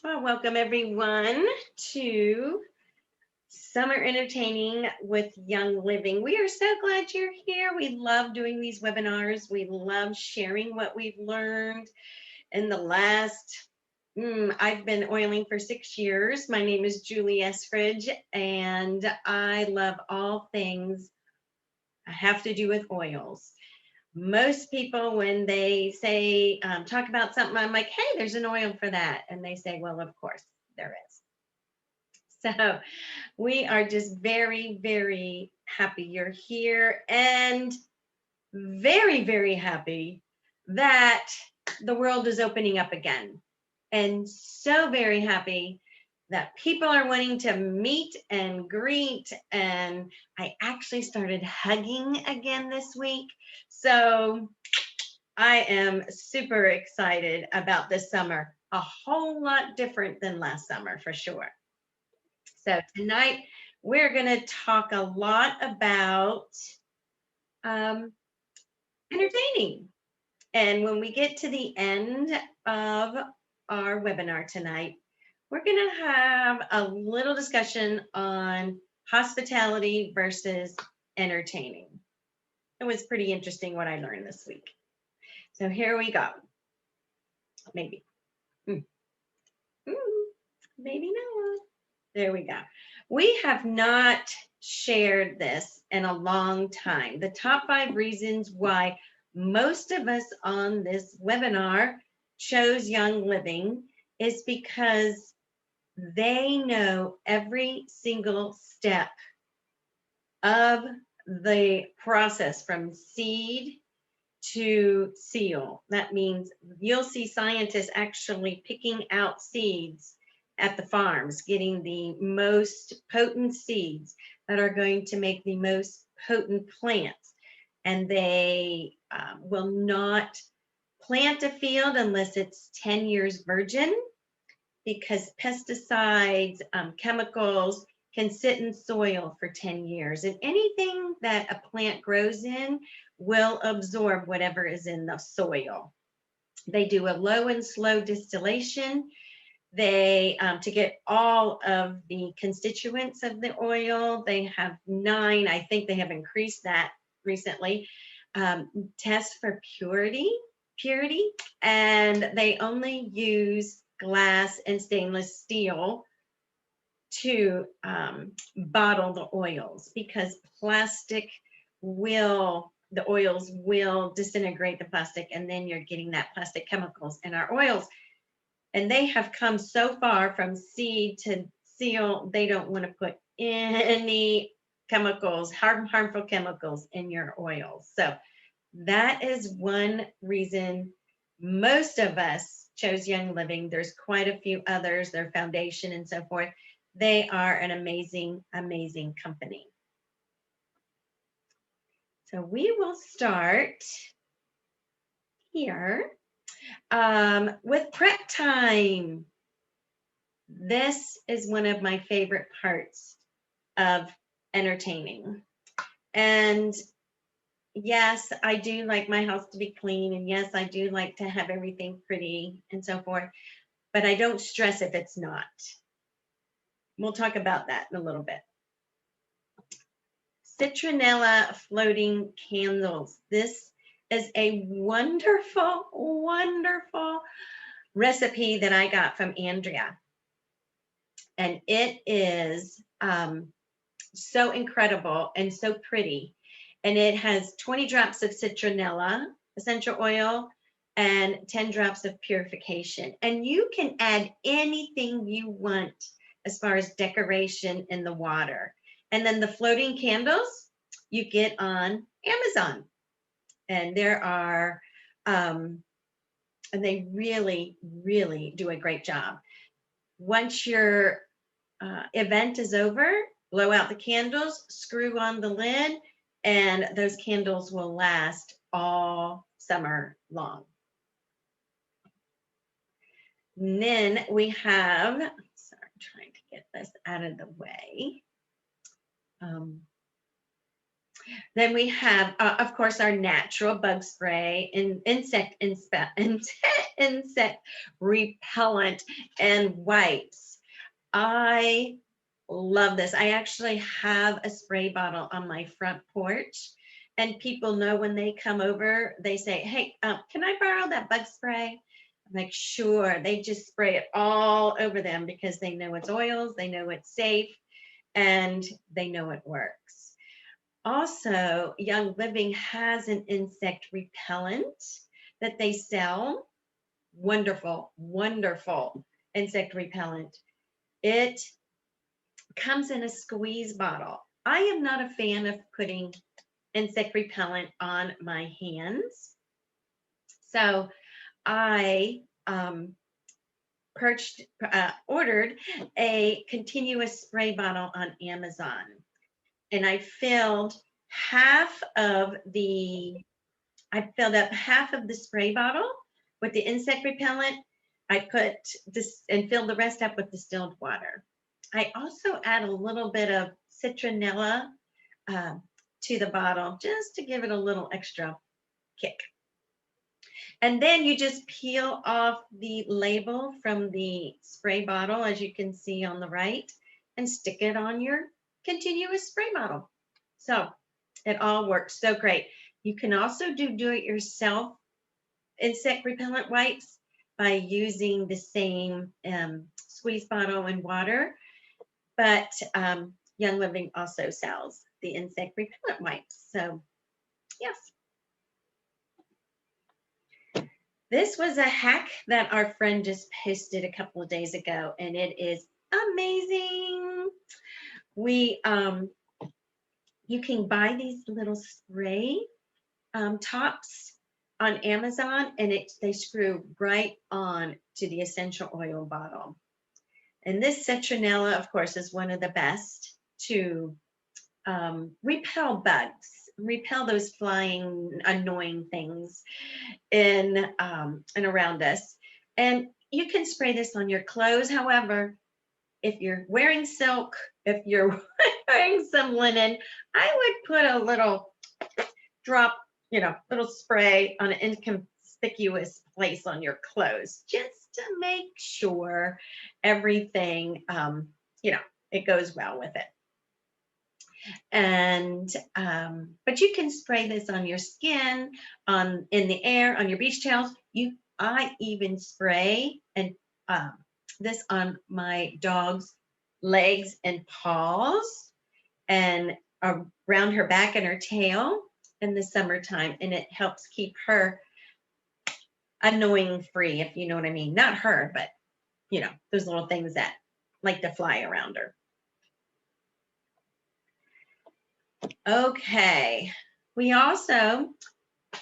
Well, welcome everyone to Summer Entertaining with Young Living. We are so glad you're here. We love doing these webinars. We love sharing what we've learned in the last, I've been oiling for 6 years. My name is Julie Esfridge, and I love all things have to do with oils. Most people, when they say, talk about something, I'm like, hey, there's an oil for that. And they say, well, of course there is. So we are just very, very happy you're here and very, very happy that the world is opening up again. And so very happy that people are wanting to meet and greet. And I actually started hugging again this week. So I am super excited about this summer. A whole lot different than last summer for sure. So tonight we're going to talk a lot about um, entertaining. And when we get to the end of our webinar tonight, we're going to have a little discussion on hospitality versus entertaining. It was pretty interesting what I learned this week. So here we go. Maybe. Maybe not. There we go. We have not shared this in a long time. The top 5 reasons why most of us on this webinar chose Young Living is because they know every single step of the process from seed to seal. That means you'll see scientists actually picking out seeds at the farms, getting the most potent seeds that are going to make the most potent plants. And they will not plant a field unless it's 10 years virgin, because pesticides, chemicals can sit in soil for 10 years. And anything that a plant grows in will absorb whatever is in the soil. They do a low and slow distillation. They, to get all of the constituents of the oil, they have 9, I think they have increased that recently, test for purity, and they only use glass and stainless steel to bottle the oils, because the oils will disintegrate the plastic, and then you're getting that plastic chemicals in our oils. And they have come so far from seed to seal, they don't want to put any chemicals, harmful chemicals in your oils. So that is one reason most of us chose Young Living. There's quite a few others, their foundation and so forth. They are an amazing, amazing company. So we will start here with prep time. This is one of my favorite parts of entertaining. And yes, I do like my house to be clean. And yes, I do like to have everything pretty and so forth. But I don't stress if it's not. We'll talk about that in a little bit. Citronella floating candles. This is a wonderful, wonderful recipe that I got from Andrea. And it is so incredible and so pretty. And it has 20 drops of citronella essential oil and 10 drops of purification. And you can add anything you want as far as decoration in the water. And then the floating candles you get on Amazon. And there are, and they really, really do a great job. Once your event is over, blow out the candles, screw on the lid, and those candles will last all summer long. And then we have, sorry, I'm trying to get this out of the way. Then we have, of course, our natural bug spray and insect repellent and wipes. I love this. I actually have a spray bottle on my front porch, and people know when they come over, they say, "Hey, can I borrow that bug spray?" I'm like, "Sure." They just spray it all over them because they know it's oils, they know it's safe, and they know it works. Also, Young Living has an insect repellent that they sell. Wonderful, wonderful insect repellent. It comes in a squeeze bottle. I am not a fan of putting insect repellent on my hands. So I ordered a continuous spray bottle on Amazon. And I filled up half of the spray bottle with the insect repellent. I put this and filled the rest up with distilled water. I also add a little bit of citronella uh, to the bottle just to give it a little extra kick. And then you just peel off the label from the spray bottle, as you can see on the right, and stick it on your continuous spray bottle. So it all works so great. You can also do it yourself insect repellent wipes by using the same squeeze bottle and water, but Young Living also sells the insect repellent wipes. So yes. This was a hack that our friend just posted a couple of days ago, and it is amazing. You can buy these little spray tops on Amazon, and they screw right on to the essential oil bottle. And this citronella, of course, is one of the best to repel bugs, repel those flying, annoying things in and around us. And you can spray this on your clothes. However, if you're wearing silk, if you're wearing some linen, I would put a little drop, little spray on an inconspicuous place on your clothes, just to make sure everything, it goes well with it. And but you can spray this on your skin, in the air, on your beach towels. I even spray and this on my dog's legs and paws and around her back and her tail in the summertime, and it helps keep her annoying free, if you know what I mean. Not her, but those little things that like to fly around her. Okay, we also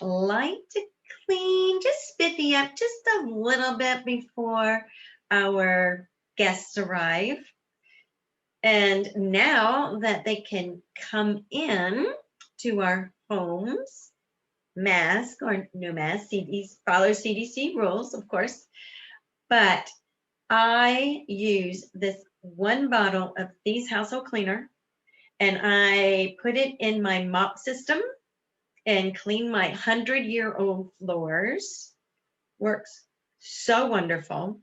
like to clean, just spiffy up just a little bit before our guests arrive. And now that they can come in to our homes, mask or no mask, follow CDC rules, of course, but I use this one bottle of these household cleaner, and I put it in my mop system and clean my 100-year-old floors. Works so wonderful.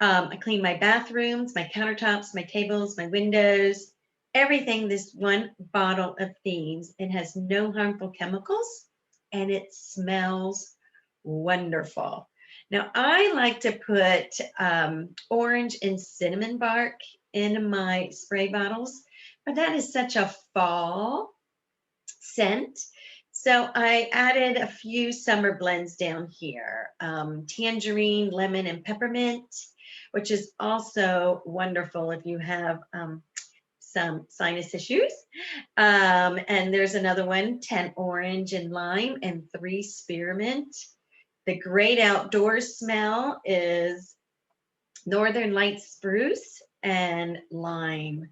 I clean my bathrooms, my countertops, my tables, my windows, everything. This one bottle of these. It has no harmful chemicals, and it smells wonderful. Now, I like to put orange and cinnamon bark in my spray bottles, but that is such a fall scent. So I added a few summer blends down here, tangerine, lemon, and peppermint, which is also wonderful if you have some sinus issues. And there's another one, 10 orange and lime, and 3 spearmint. The great outdoors smell is Northern Light spruce and lime.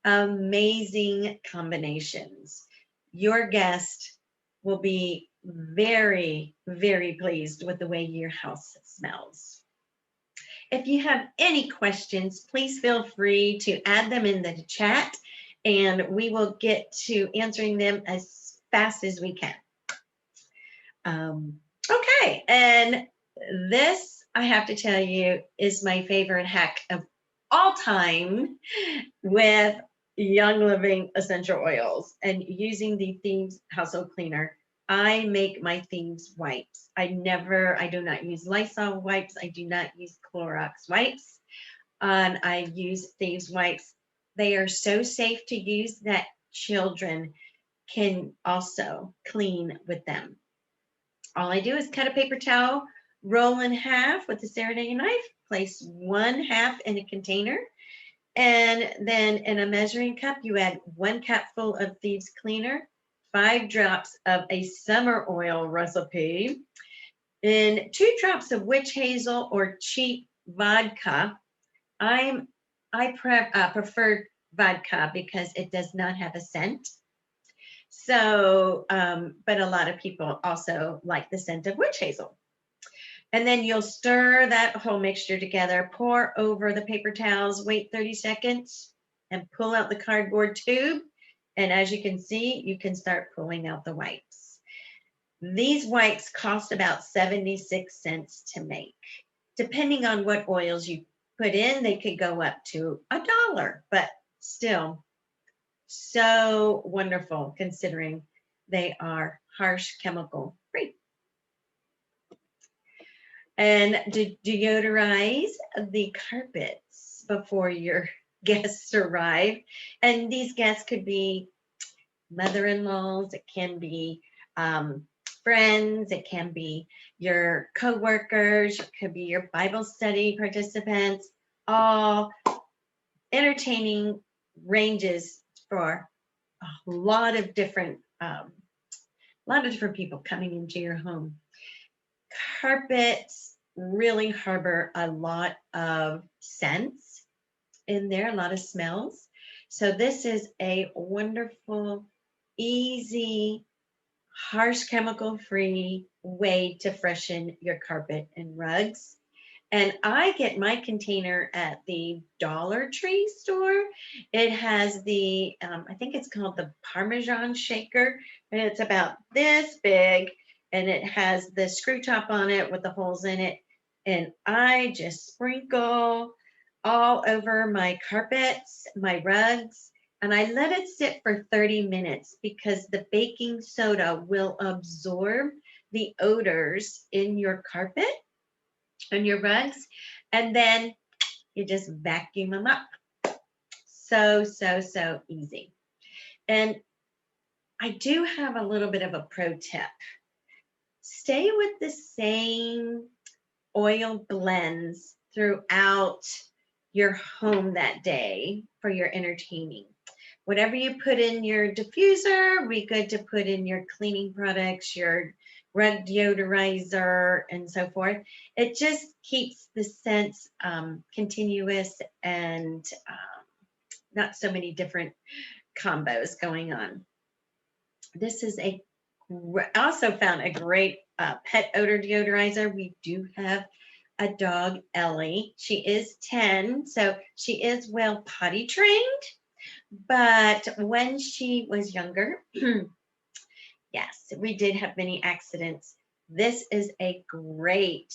Amazing combinations. Your guest will be very, very pleased with the way your house smells. If you have any questions, please feel free to add them in the chat, and we will get to answering them as fast as we can. Okay, and this, I have to tell you, is my favorite hack of all time with Young Living essential oils and using the Thieves household cleaner. I make my Thieves wipes. I do not use Lysol wipes. I do not use Clorox wipes. I use Thieves wipes. They are so safe to use that children can also clean with them. All I do is cut a paper towel, roll in half with a serrated knife, place 1/2 in a container, and then in a measuring cup, you add 1 cupful of Thieves cleaner, 5 drops of a summer oil recipe, and 2 drops of witch hazel or cheap vodka. I prefer vodka because it does not have a scent. So, but a lot of people also like the scent of witch hazel. And then you'll stir that whole mixture together, pour over the paper towels, wait 30 seconds, and pull out the cardboard tube. And as you can see, you can start pulling out the wipes. These wipes cost about 76 cents to make. Depending on what oils you put in, they could go up to $1, but still so wonderful considering they are harsh chemical free. And deodorize the carpets before your guests arrive. And these guests could be mother-in-laws, it can be friends, it can be your co-workers, it could be your Bible study participants, all entertaining ranges for a lot of different people coming into your home. Carpets really harbor a lot of scents in there, a lot of smells. So this is a wonderful, easy, harsh chemical-free way to freshen your carpet and rugs. And I get my container at the Dollar Tree store. It has the, I think it's called the Parmesan shaker, and it's about this big, and it has the screw top on it with the holes in it. And I just sprinkle all over my carpets, my rugs, and I let it sit for 30 minutes because the baking soda will absorb the odors in your carpet and your rugs, and then you just vacuum them up. So easy. And I do have a little bit of a pro tip. Stay with the same oil blends throughout your home that day for your entertaining. Whatever you put in your diffuser, be good to put in your cleaning products, your rug deodorizer, and so forth. It just keeps the scents continuous and not so many different combos going on. This is I also found a great pet odor deodorizer. We do have a dog, Ellie. She is 10, so she is well potty trained. But when she was younger, yes, we did have many accidents. This is a great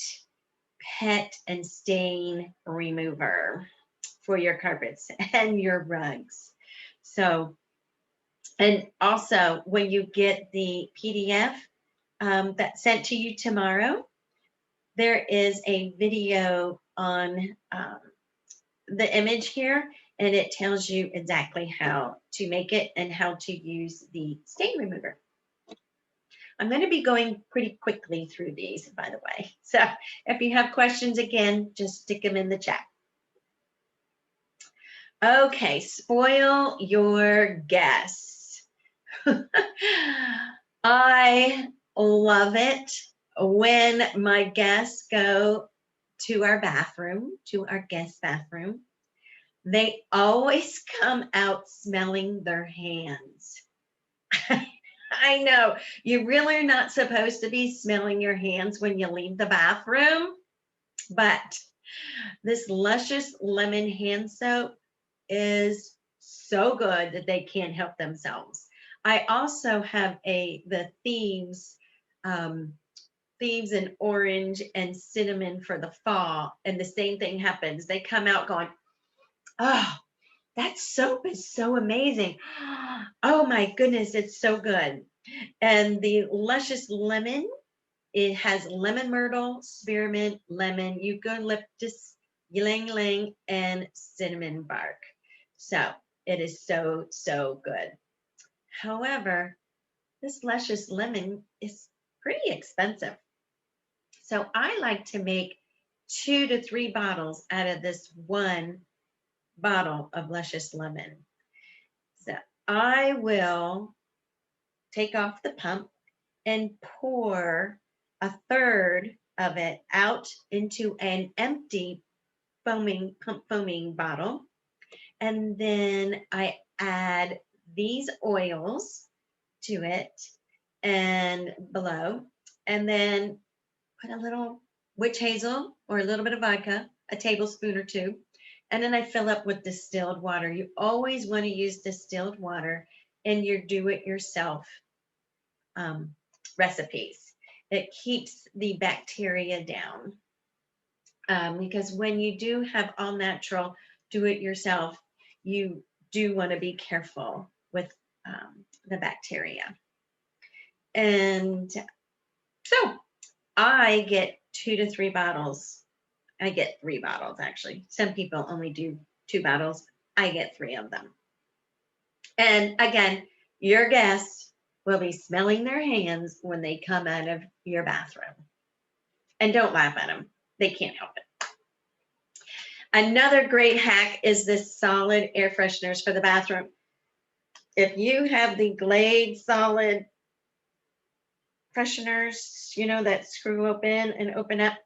pet and stain remover for your carpets and your rugs. So, and also when you get the PDF that's sent to you tomorrow, there is a video on the image here, and it tells you exactly how to make it and how to use the stain remover. I'm going to be going pretty quickly through these, by the way. So if you have questions, again, just stick them in the chat. Okay, spoil your guests. I love it when my guests go to our bathroom, to our guest bathroom. They always come out smelling their hands. I know, you really are not supposed to be smelling your hands when you leave the bathroom, but this luscious lemon hand soap is so good that they can't help themselves. I also have the thieves and orange and cinnamon for the fall, and the same thing happens. They come out going, oh, that soap is so amazing. Oh my goodness, it's so good. And the luscious lemon, it has lemon myrtle, spearmint, lemon, eucalyptus, ylang ylang, and cinnamon bark. So it is so, so good. However, this luscious lemon is pretty expensive. So I like to make 2 to 3 bottles out of this one bottle of luscious lemon. So I will take off the pump and pour a third of it out into an empty foaming bottle. And then I add these oils to it and below, and then put a little witch hazel or a little bit of vodka, a tablespoon or two, and then I fill up with distilled water. You always want to use distilled water in your do-it-yourself recipes. It keeps the bacteria down, because when you do have all natural do-it-yourself, you do want to be careful with the bacteria. And so I get 2 to 3 bottles. I get 3 bottles, actually. Some people only do 2 bottles. I get 3 of them. And again, your guests will be smelling their hands when they come out of your bathroom. And don't laugh at them. They can't help it. Another great hack is this solid air fresheners for the bathroom. If you have the Glade solid fresheners, you know, that screw open and open up,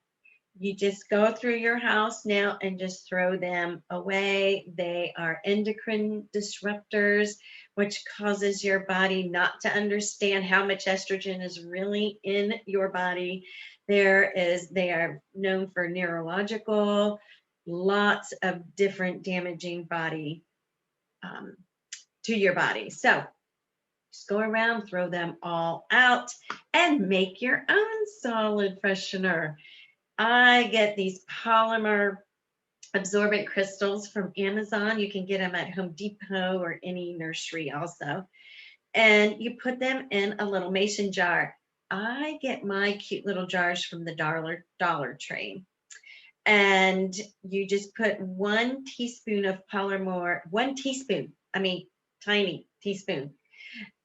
you just go through your house now and just throw them away. They are endocrine disruptors, which causes your body not to understand how much estrogen is really in your body. They are known for neurological, lots of different damaging to your body. So just go around, throw them all out, and make your own solid freshener. I get these polymer absorbent crystals from Amazon. You can get them at Home Depot or any nursery also. And you put them in a little mason jar. I get my cute little jars from the Dollar Tree. And you just put 1 teaspoon of polymer, 1 teaspoon, tiny teaspoon.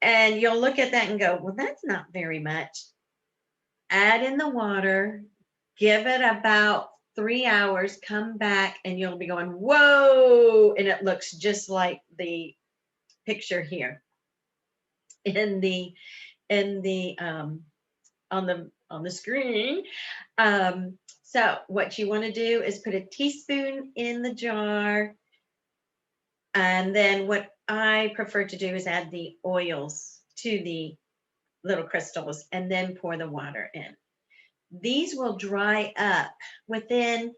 And you'll look at that and go, well, that's not very much. Add in the water, give it about 3 hours, come back, and you'll be going, whoa, and it looks just like the picture here on the screen. So what you want to do is put a teaspoon in the jar, and then what I prefer to do is add the oils to the little crystals and then pour the water in. These will dry up within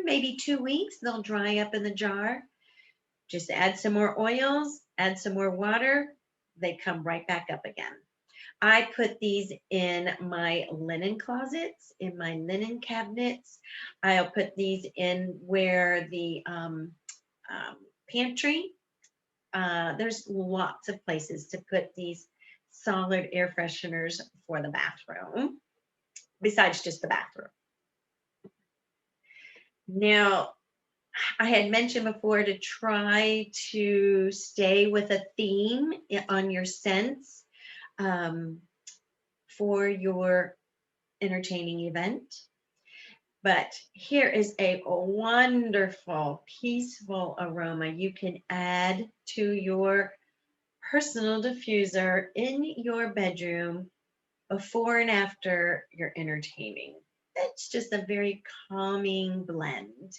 maybe 2 weeks. They'll dry up in the jar. Just add some more oils, add some more water. They come right back up again. I put these in my linen closets, in my linen cabinets. I'll put these in where the pantry. There's lots of places to put these solid air fresheners for the bathroom, besides just the bathroom. Now, I had mentioned before to try to stay with a theme on your scents for your entertaining event. But here is a wonderful, peaceful aroma you can add to your personal diffuser in your bedroom before and after you're entertaining. It's just a very calming blend.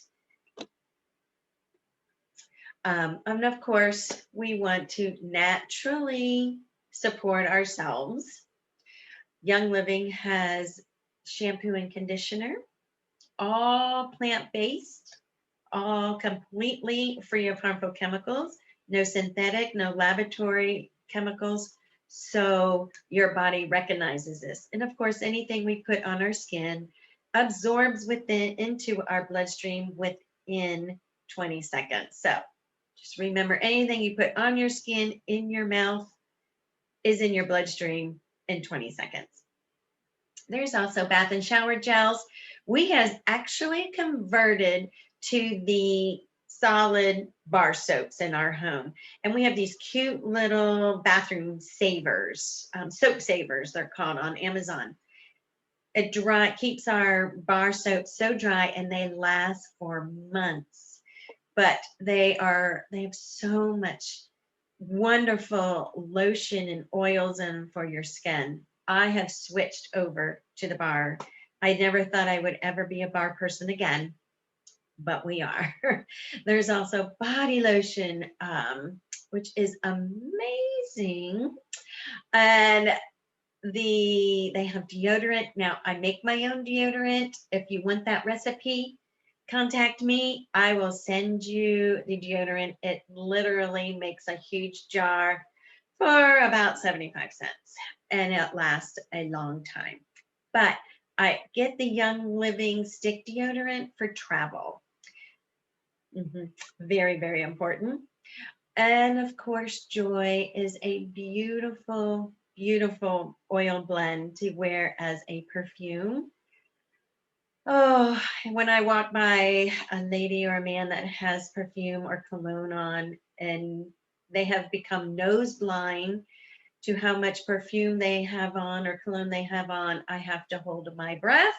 And of course, we want to naturally support ourselves. Young Living has shampoo and conditioner, all plant-based, all completely free of harmful chemicals. no synthetic, no laboratory chemicals. So your body recognizes this. And of course, anything we put on our skin absorbs into our bloodstream within 20 seconds. So just remember, anything you put on your skin, in your mouth, is in your bloodstream in 20 seconds. There's also bath and shower gels. We have actually converted to the solid bar soaps in our home. And we have these cute little bathroom savers, soap savers, they're called, on Amazon. It keeps our bar soaps so dry, and they last for months. But they have so much wonderful lotion and oils in for your skin. I have switched over to the bar. I never thought I would ever be a bar person again, but we are. There's also body lotion, which is amazing. And they have deodorant. Now, I make my own deodorant. If you want that recipe, contact me. I will send you the deodorant. It literally makes a huge jar for about 75 cents, and it lasts a long time. But I get the Young Living stick deodorant for travel. Very, very important. And of course, Joy is a beautiful, beautiful oil blend to wear as a perfume. Oh, when I walk by a lady or a man that has perfume or cologne on, and they have become nose blind to how much perfume they have on or cologne they have on, I have to hold my breath,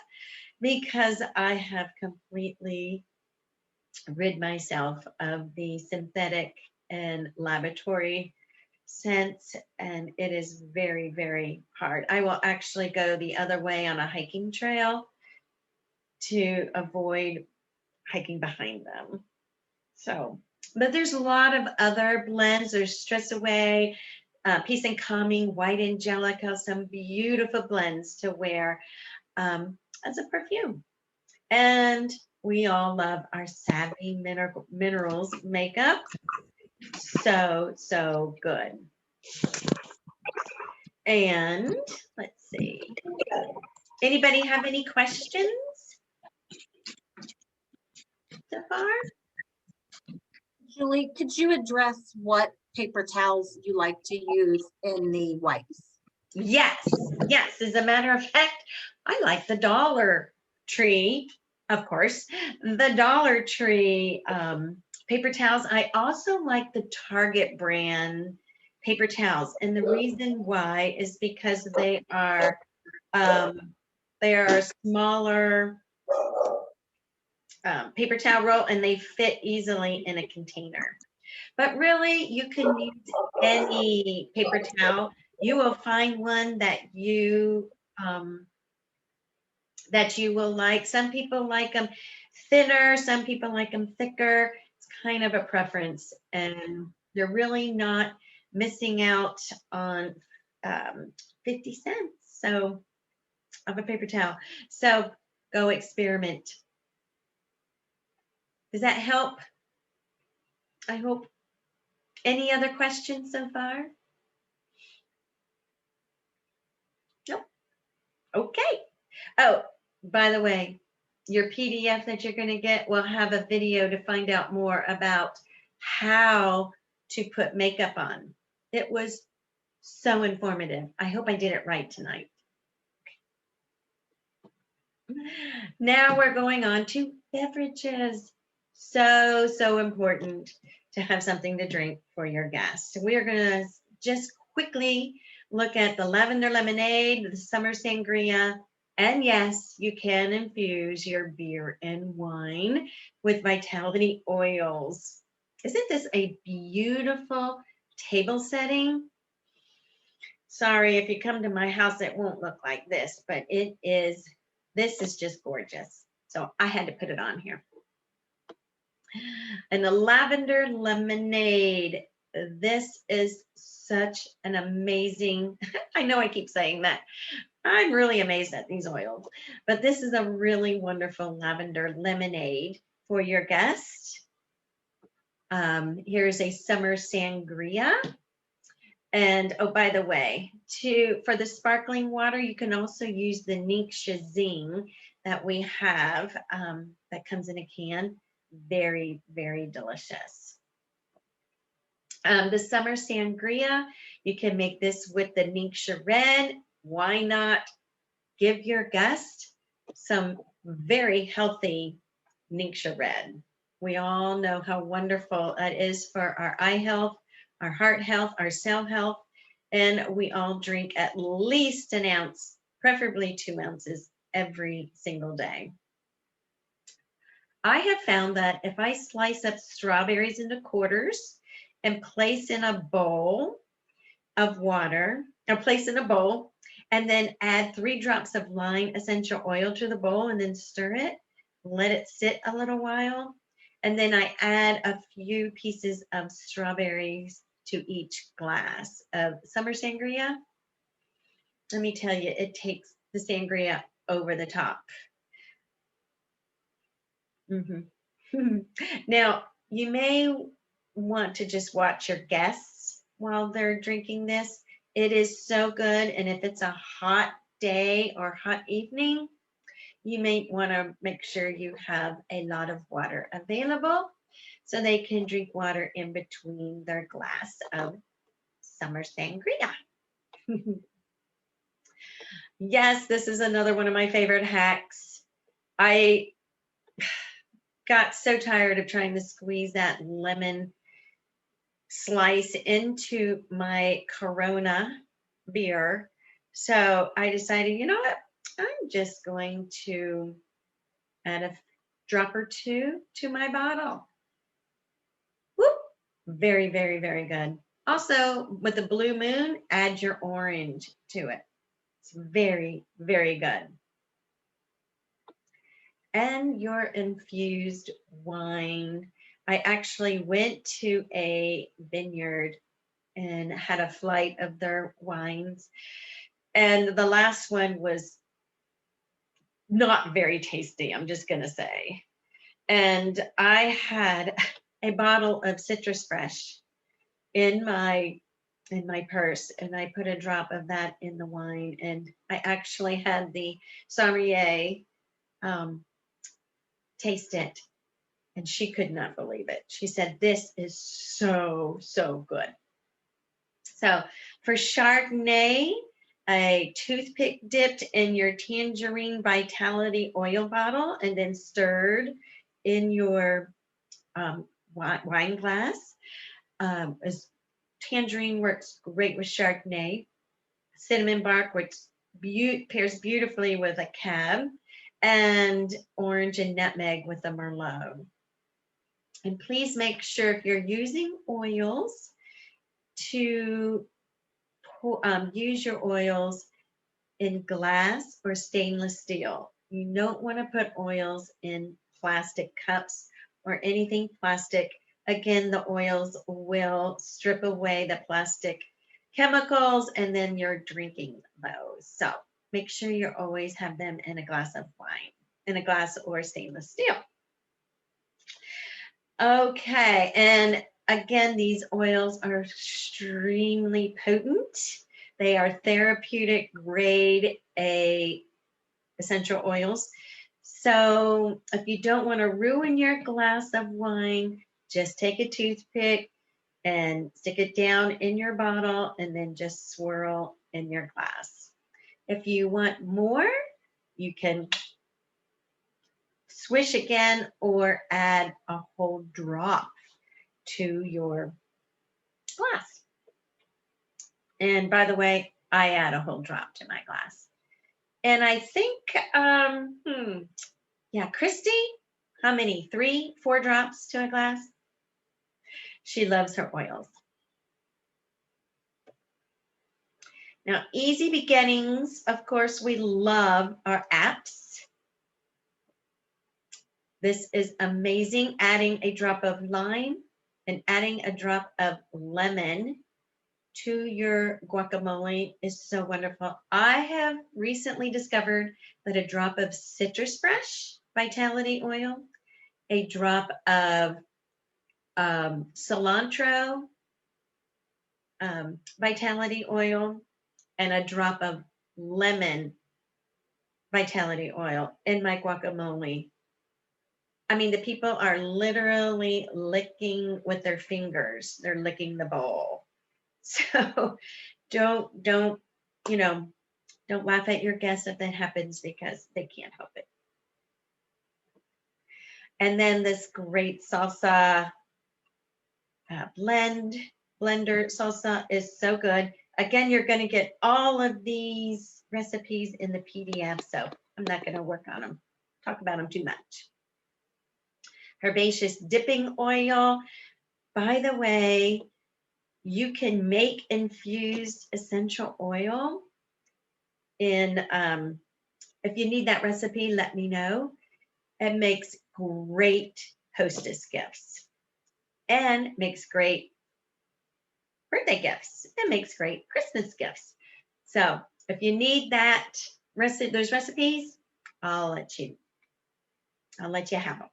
because I have completely rid myself of the synthetic and laboratory scents, and it is very, very hard. I will actually go the other way on a hiking trail to avoid hiking behind them. So, but there's a lot of other blends. There's Stress Away, Peace and Calming, White Angelica, some beautiful blends to wear as a perfume. And we all love our Savvy Minerals makeup. So good. And let's see. Anybody have any questions so far? Julie, could you address what paper towels you like to use in the wipes? Yes. As a matter of fact, I like the Dollar Tree, of course, the Dollar Tree paper towels. I also like the Target brand paper towels. And the reason why is because they are a smaller paper towel roll, and they fit easily in a container. But really, you can use any paper towel. You will find one that you will like. Some people like them thinner, some people like them thicker. It's kind of a preference, and they're really not missing out on 50 cents so of a paper towel. So go experiment. Does that help? I hope. Any other questions so far? Nope. Okay. Oh, by the way, your PDF that you're going to get will have a video to find out more about how to put makeup on. It was so informative. I hope I did it right tonight. Now we're going on to beverages. So important to have something to drink for your guests. We are going to just quickly look at the Lavender Lemonade, the Summer Sangria, and yes, you can infuse your beer and wine with vitality oils. Isn't this a beautiful table setting? Sorry, if you come to my house, it won't look like this, but this is just gorgeous. So I had to put it on here. And the Lavender Lemonade. This is such an amazing, I know I keep saying that. I'm really amazed at these oils, but this is a really wonderful lavender lemonade for your guest. Here's a summer sangria. And oh, by the way, for the sparkling water, you can also use the Ningxia Zing that we have that comes in a can. Very, very delicious. The summer sangria, you can make this with the Ningxia Red. Why not give your guest some very healthy Ningxia Red? We all know how wonderful it is for our eye health, our heart health, our cell health, and we all drink at least an ounce, preferably 2 ounces every single day. I have found that if I slice up strawberries into quarters and place in a bowl of water, or place in a bowl, and then add 3 drops of lime essential oil to the bowl and then stir it, let it sit a little while, and then I add a few pieces of strawberries to each glass of summer sangria. Let me tell you, it takes the sangria over the top. Now, you may want to just watch your guests while they're drinking this. It is so good. And if it's a hot day or hot evening, you may want to make sure you have a lot of water available so they can drink water in between their glass of summer sangria. Yes, this is another one of my favorite hacks. I got so tired of trying to squeeze that lemon slice into my Corona beer. So I decided, you know what? I'm just going to add a drop or 2 to my bottle. Whoop! Very, very, very good. Also, with the blue moon, add your orange to it. It's very, very good. And your infused wine. I actually went to a vineyard and had a flight of their wines. And the last one was not very tasty, I'm just going to say. And I had a bottle of Citrus Fresh in my purse, and I put a drop of that in the wine, and I actually had the sommelier taste it, and she could not believe it. She said, "This is so, so good." So for Chardonnay, a toothpick dipped in your Tangerine Vitality oil bottle and then stirred in your wine glass. Tangerine works great with Chardonnay. Cinnamon bark, which pairs beautifully with a cab, and orange and nutmeg with a Merlot. And please make sure if you're using oils to use your oils in glass or stainless steel. You don't want to put oils in plastic cups or anything plastic. Again, the oils will strip away the plastic chemicals and then you're drinking those. So make sure you always have them in a glass of wine, in a glass or stainless steel. Okay, and again, these oils are extremely potent. They are therapeutic grade A essential oils. So if you don't want to ruin your glass of wine, just take a toothpick and stick it down in your bottle and then just swirl in your glass. If you want more, you can swish again or add a whole drop to your glass. And by the way, I add a whole drop to my glass. And I think, yeah, Christy, how many? 3, 4 drops to a glass? She loves her oils. Now, easy beginnings, of course, we love our apps. This is amazing. Adding a drop of lime and adding a drop of lemon to your guacamole is so wonderful. I have recently discovered that a drop of Citrus Fresh Vitality oil, a drop of cilantro, vitality oil, and a drop of lemon vitality oil in my guacamole. I mean, the people are literally licking with their fingers. They're licking the bowl. So don't, you know, don't laugh at your guests if that happens because they can't help it. And then this great salsa blender salsa is so good. Again, you're going to get all of these recipes in the PDF, so I'm not going to talk about them too much. Herbaceous dipping oil. By the way, you can make infused essential oil in, if you need that recipe, let me know. It makes great hostess gifts and makes great birthday gifts. It makes great Christmas gifts. So if you need those recipes, I'll let you have them.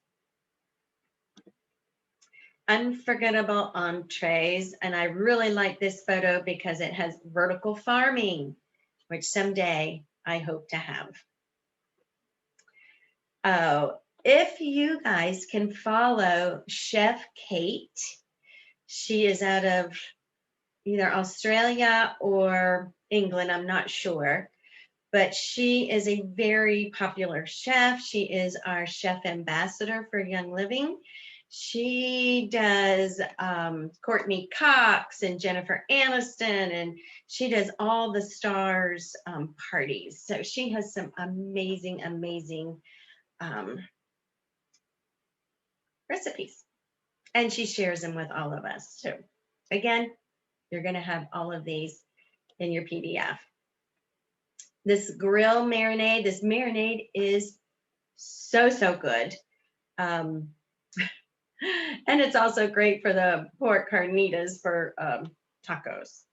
Unforgettable entrees, and I really like this photo because it has vertical farming, which someday I hope to have. Oh, if you guys can follow Chef Kate, she is out of either Australia or England, I'm not sure, but she is a very popular chef. She is our chef ambassador for Young Living. She does Courtney Cox and Jennifer Aniston, and she does all the stars parties. So she has some amazing, amazing recipes, and she shares them with all of us. So again, you're going to have all of these in your PDF. This grill marinade, this marinade is so good. And it's also great for the pork carnitas for tacos.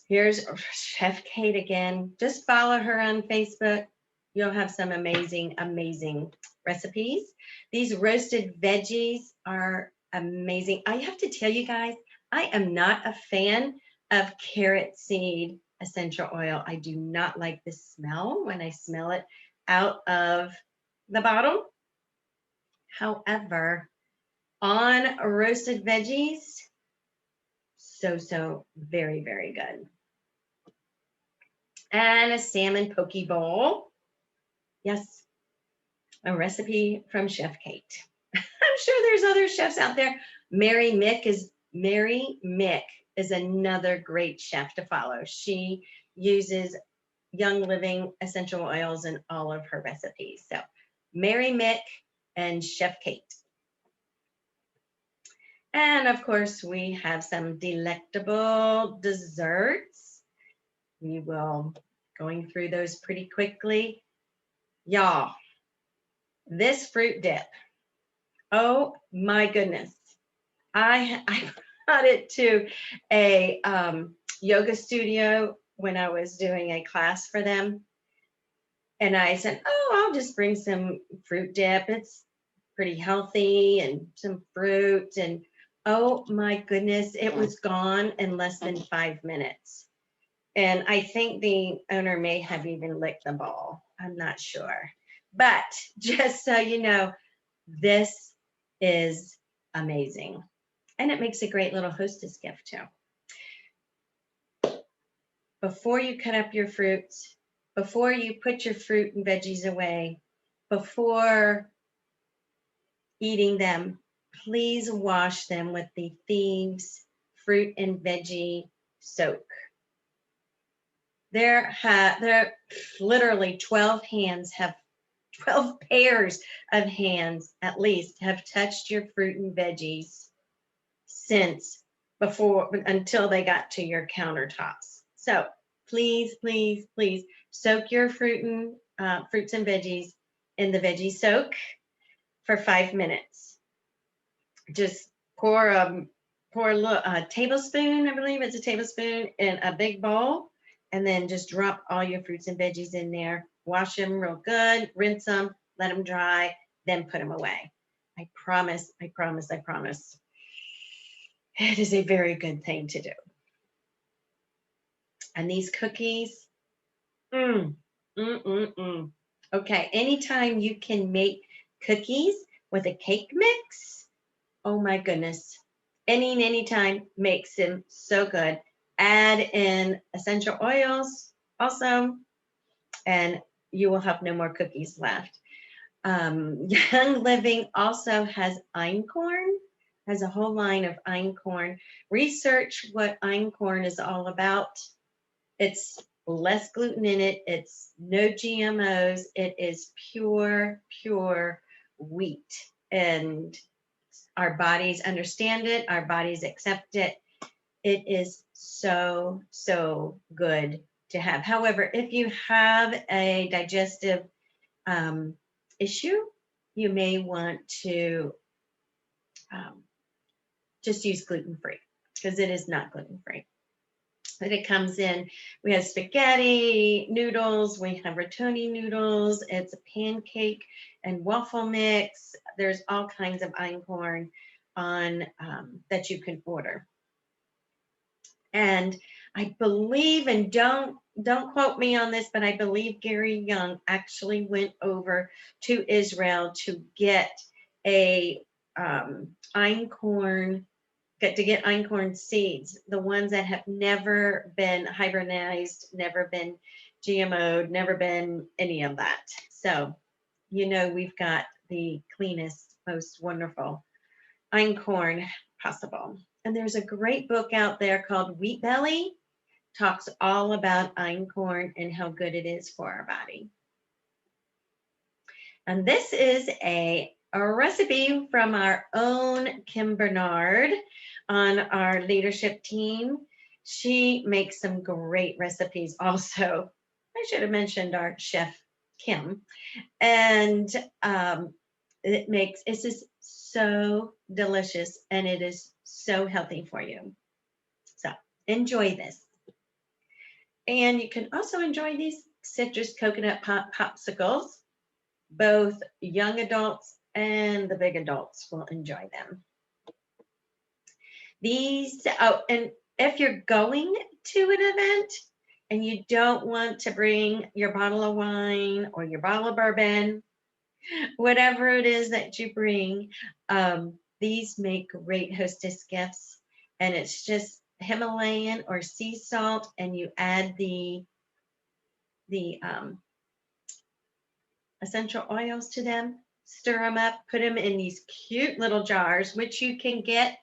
Here's Chef Kate again. Just follow her on Facebook. You'll have some amazing, amazing recipes. These roasted veggies are amazing. I have to tell you guys, I am not a fan of carrot seed essential oil. I do not like the smell when I smell it out of the bottle. However, on roasted veggies, so very, very good. And a salmon poke bowl. Yes, a recipe from Chef Kate. I'm sure there's other chefs out there. Mary Mick is another great chef to follow. She uses Young Living essential oils in all of her recipes. So Mary Mick and Chef Kate. And of course, we have some delectable desserts. We will going through those pretty quickly. Y'all, this fruit dip, oh my goodness. I brought it to a yoga studio when I was doing a class for them. And I said, oh, I'll just bring some fruit dip. It's pretty healthy and some fruit. And oh my goodness, it was gone in less than 5 minutes. And I think the owner may have even licked the bowl. I'm not sure. But just so you know, this is amazing. And it makes a great little hostess gift too. Before you cut up your fruits, before you put your fruit and veggies away, before eating them, please wash them with the Thieves Fruit and Veggie Soak. There literally 12 pairs of hands at least have touched your fruit and veggies until they got to your countertops. So please soak your fruits and veggies in the veggie soak for 5 minutes. Just pour a tablespoon, I believe it's a tablespoon, in a big bowl, and then just drop all your fruits and veggies in there. Wash them real good, rinse them, let them dry, then put them away. I promise, I promise, I promise. It is a very good thing to do. And these cookies, mm, mm, mm, mm. Okay, anytime you can make cookies with a cake mix, oh my goodness. Anytime makes them so good. Add in essential oils also, and you will have no more cookies left. Young Living also has einkorn, has a whole line of einkorn. Research what einkorn is all about. It's less gluten in it. It's no GMOs. It is pure wheat. And our bodies understand it. Our bodies accept it. It is so good to have. However, if you have a digestive issue, you may want to just use gluten-free because it is not gluten-free. But it comes in, we have spaghetti noodles, we have rotoni noodles, it's a pancake and waffle mix. There's all kinds of einkorn on that you can order. And I believe, and don't quote me on this, but I believe Gary Young actually went over to Israel to get a einkorn, get einkorn seeds, the ones that have never been hybridized, never been GMO'd, never been any of that. So, you know, we've got the cleanest, most wonderful einkorn possible. And there's a great book out there called Wheat Belly, talks all about einkorn and how good it is for our body. And this is a recipe from our own Kim Bernard on our leadership team. She makes some great recipes also. I should have mentioned our chef, Kim. And it's just so delicious and it is so healthy for you. So enjoy this. And you can also enjoy these citrus coconut popsicles. Both young adults and the big adults will enjoy them. These, oh, and if you're going to an event and you don't want to bring your bottle of wine or your bottle of bourbon, whatever it is that you bring, these make great hostess gifts. And it's just Himalayan or sea salt, and you add the essential oils to them, stir them up, put them in these cute little jars, which you can get,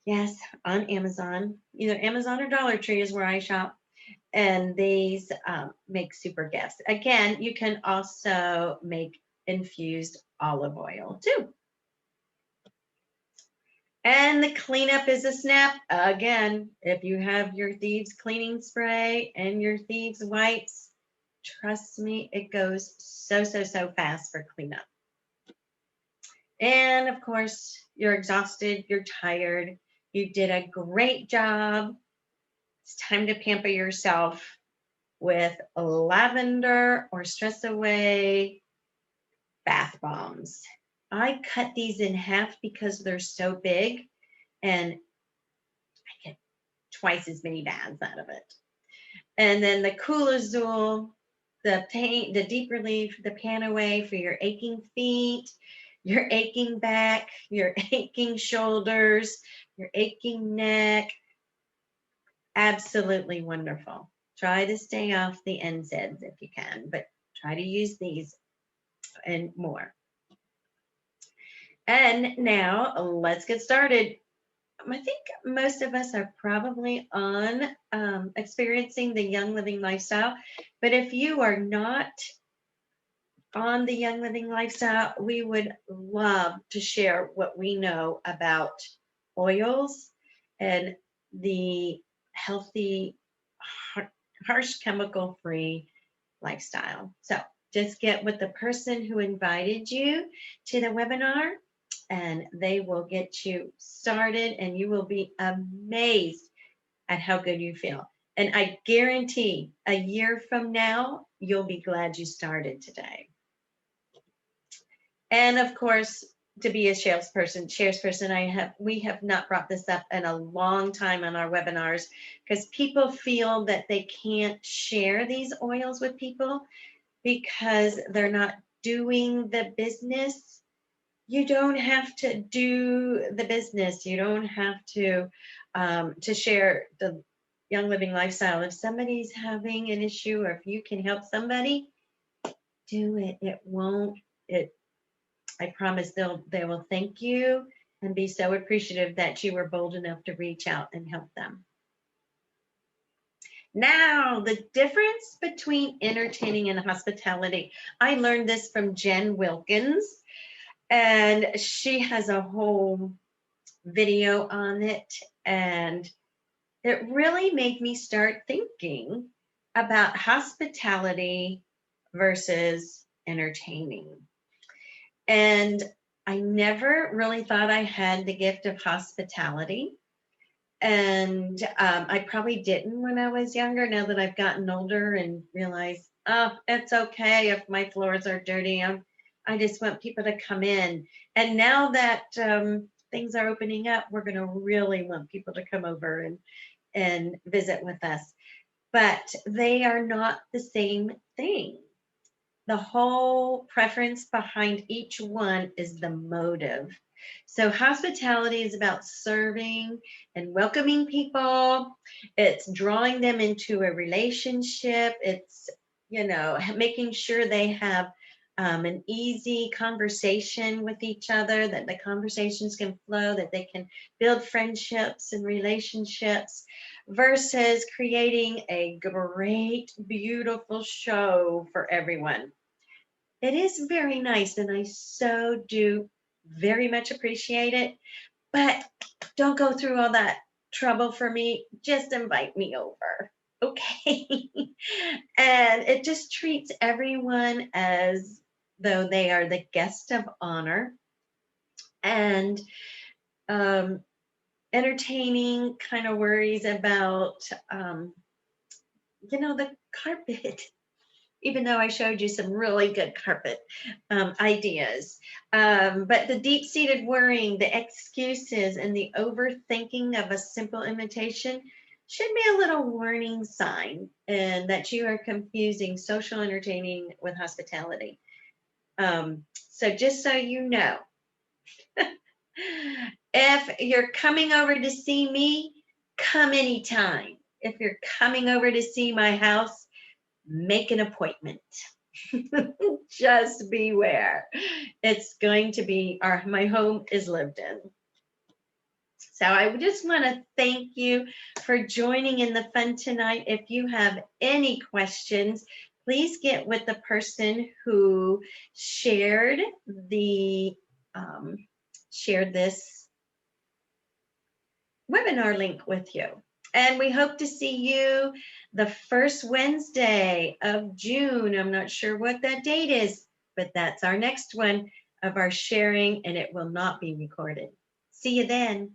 yes, on Amazon. Either Amazon or Dollar Tree is where I shop. And these make super gifts. Again, you can also make infused olive oil too. And the cleanup is a snap. Again, if you have your Thieves cleaning spray and your Thieves wipes, trust me, it goes so fast for cleanup. And of course, you're exhausted, you're tired, you did a great job. It's time to pamper yourself with lavender or stress away bath bombs. I cut these in half because they're so big and I get twice as many baths out of it. And then the Cool Azul, the deep relief, the pan away for your aching feet, your aching back, your aching shoulders, your aching neck. Absolutely wonderful. Try to stay off the NSAIDs if you can, but try to use these and more. And now let's get started. I think most of us are probably on experiencing the Young Living lifestyle, but if you are not on the Young Living lifestyle, we would love to share what we know about oils and the healthy, harsh chemical-free lifestyle. So just get with the person who invited you to the webinar and they will get you started and you will be amazed at how good you feel. And I guarantee a year from now, you'll be glad you started today. And of course, to be a sharesperson. We have not brought this up in a long time on our webinars because people feel that they can't share these oils with people because they're not doing the business. You don't have to do the business. You don't have to share the Young Living lifestyle. If somebody's having an issue, or if you can help somebody, do it. It won't. It. I promise they will thank you and be so appreciative that you were bold enough to reach out and help them. Now, the difference between entertaining and hospitality. I learned this from Jen Wilkins, and she has a whole video on it, and it really made me start thinking about hospitality versus entertaining. And I never really thought I had the gift of hospitality. And I probably didn't when I was younger. Now that I've gotten older and realized, oh, it's okay if my floors are dirty. I just want people to come in. And now that things are opening up, we're going to really want people to come over and visit with us. But they are not the same thing. The whole preference behind each one is the motive. So hospitality is about serving and welcoming people. It's drawing them into a relationship. It's, making sure they have an easy conversation with each other, that the conversations can flow, that they can build friendships and relationships, versus creating a great, beautiful show for everyone. It is very nice, and I so do very much appreciate it, but don't go through all that trouble for me. Just invite me over, okay? And it just treats everyone as though they are the guest of honor. And entertaining kind of worries about, the carpet, even though I showed you some really good carpet ideas. But the deep-seated worrying, the excuses, and the overthinking of a simple invitation should be a little warning sign, and that you are confusing social entertaining with hospitality. So just so you know, if you're coming over to see me, come anytime. If you're coming over to see my house, make an appointment. Just beware. It's going to be my home is lived in. So I just want to thank you for joining in the fun tonight. If you have any questions, please get with the person who shared this webinar link with you. And we hope to see you the first Wednesday of June. I'm not sure what that date is, but that's our next one of our sharing, and it will not be recorded. See you then.